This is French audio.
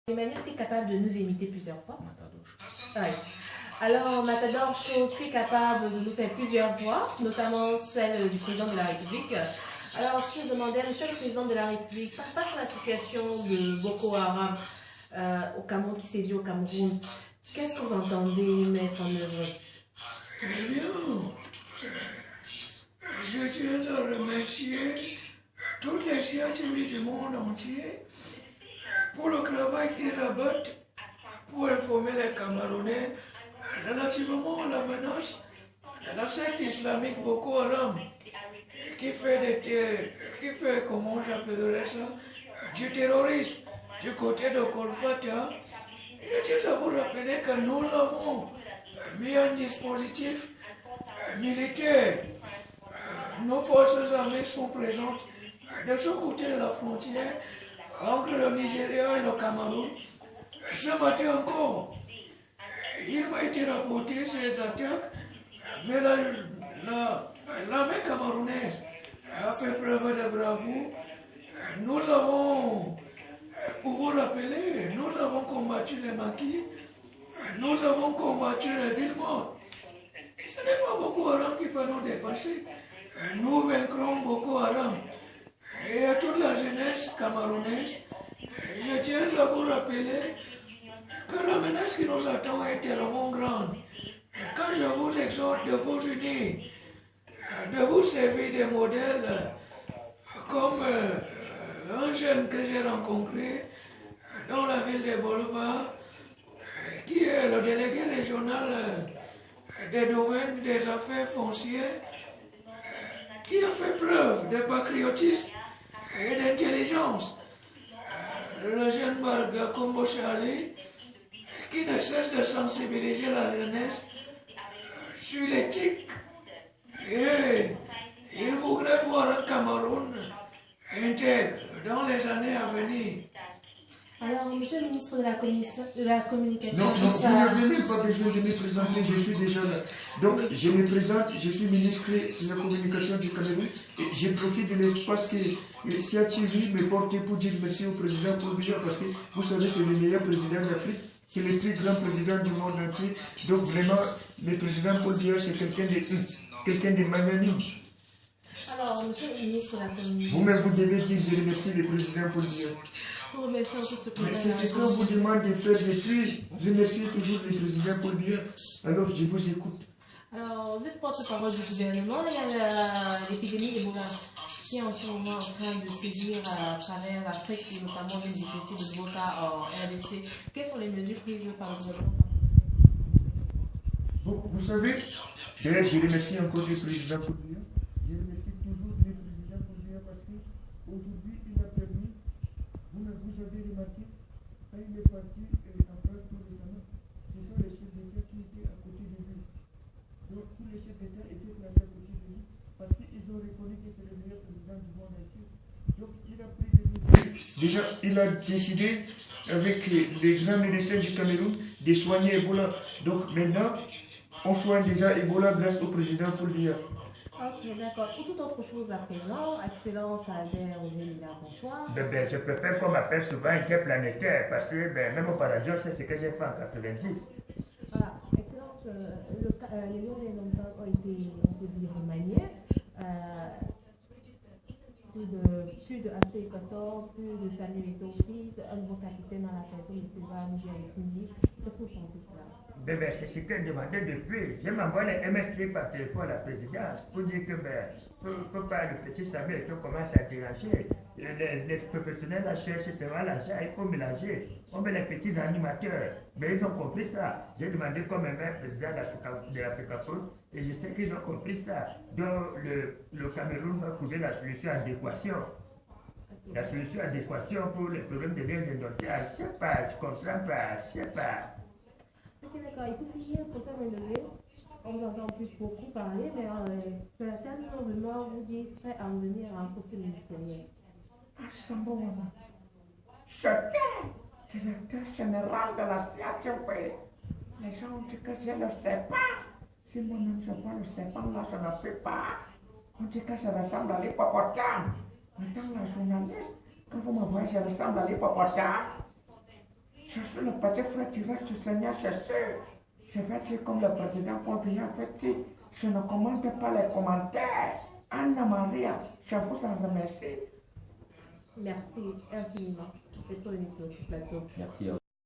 Emmanuel, tu es capable de nous imiter plusieurs fois? Oui. Alors, Matador Show, tu es capable de nous faire plusieurs voix, notamment celle du président de la République. Alors, si je demandais, Monsieur le Président de la République, face à la situation de Boko Haram au Cameroun, qui sévit au Cameroun, qu'est-ce que vous entendez mettre en œuvre? Eh bien, je tiens à remercier toutes les scientifiques du monde entier pour le travail qu'ils abattent pour informer les Camerounais relativement à la menace de la secte islamique Boko Haram qui fait comment j'appellerais ça, du terrorisme du côté de Kolfata. Je tiens à vous rappeler que nous avons mis un dispositif militaire. Nos forces armées sont présentes de ce côté de la frontière entre le Nigeria et le Cameroun. Ce matin encore, il m'a été rapporté ces attaques, mais l'armée camerounaise a fait preuve de bravoure. Nous avons, pour vous rappeler, nous avons combattu les maquis, nous avons combattu les villes mortes. Ce n'est pas Boko Haram qui peut nous dépasser. Nous vaincrons Boko Haram. Et à toute la jeunesse camerounaise, je tiens à vous rappeler que la menace qui nous attend est tellement grande. Quand je vous exhorte de vous unir, de vous servir des modèles comme un jeune que j'ai rencontré dans la ville de Bolova, qui est le délégué régional des domaines des affaires foncières, qui a fait preuve de patriotisme et d'intelligence. Le jeune Barga Kombo Chali, qui ne cesse de sensibiliser la jeunesse sur l'éthique. Et il voudrait voir un Cameroun intègre dans les années à venir. Alors, Monsieur le ministre de la Communication... Non, vous n'avez même pas besoin de me présenter, je suis déjà là. Donc, je me présente, je suis ministre de la Communication du Cameroun et je profite de l'espace que CATV me porte pour dire merci au président Paul Biya parce que, vous savez, c'est le meilleur président d'Afrique, c'est le plus grand président du monde entier. Donc, vraiment, le président Paul Biya, c'est quelqu'un de magnanime. Alors, Monsieur le ministre de la Communication... Vous-même, vous devez dire, je remercie le président Paul Biya. Pour remercier encore ce Mais c'est ce qu'on vous demande de faire depuis. Remerciez toujours le président Paul Biya. Alors, je vous écoute. Alors, vous êtes porte-parole du gouvernement. Il y a l'épidémie Ebola qui est en ce moment en train de sévir à travers l'Afrique, et notamment les députés de Boka en RDC. Quelles sont les mesures prises par le gouvernement? Bon, vous savez, d'ailleurs, je remercie encore le président Paul Biya. Je remercie toujours le président Paul Biya parce qu'aujourd'hui, il a permis, vous avez remarqué, quand il est parti en France tout récemment, ce sont les chefs d'État qui étaient à côté de lui. Donc, tous les chefs d'État étaient placés à côté de lui parce qu'ils ont reconnu que c'est le meilleur président du monde entier. Donc, il a pris des mesures. Déjà, il a décidé, avec les grands médecins du Cameroun, de soigner Ebola. Donc, maintenant, on soigne déjà Ebola grâce au président Paul Biya. Ok, d'accord. Pour toute autre chose à présent, Excellence Albert Ovelina, bonsoir. Je préfère qu'on m'appelle souvent un guet planétaire parce que même au paradis, c'est ce que j'ai fait en 90. Voilà, Excellence, les noms des noms ont été, on peut dire, remaniés. Plus de Aspect 14, plus de Samuel Eto'o-Fils, un nouveau capitaine dans la personne de Stéphane Moudiaï-Fundi. Qu'est-ce que vous pensez de cela? C'est ce que je demandais depuis. Je m'envoie les MST par téléphone à la présidence pour dire que faut pas le petit Samuel qui commence à déranger. Les professionnels la cherchent seulement l'argent, il faut mélanger. On met les petits animateurs. Mais ils ont compris ça. J'ai demandé comme un président de l'Africaphone et je sais qu'ils ont compris ça. Donc le Cameroun va trouver la solution adéquation. La solution adéquation pour les problèmes de l'air indomptable. Je sais pas, je comprends pas, je sais pas. Ok, d'accord. Et pour finir, pour ça, on vous entend plus beaucoup parler, mais certains gouvernements vous disent prêts à venir à un poste ministériel. Ah, Sambouama. C'était directeur général de la CATV. Les gens disent que je ne le sais pas. Si moi-même je ne le sais pas, là je ne sais pas. On dit que je ressemble à l'hippopotame. Maintenant, la journaliste, quand vous me voyez, je ressemble à l'hippopotame. Cherchez le pasteur frère Tirage du Seigneur, cherchez. Je vais dire comme le président Paul Biya fait dire, je ne commente pas les commentaires. Anna Maria, je vous en remercie. Merci infiniment. C'est pour une chose, plateau. Merci.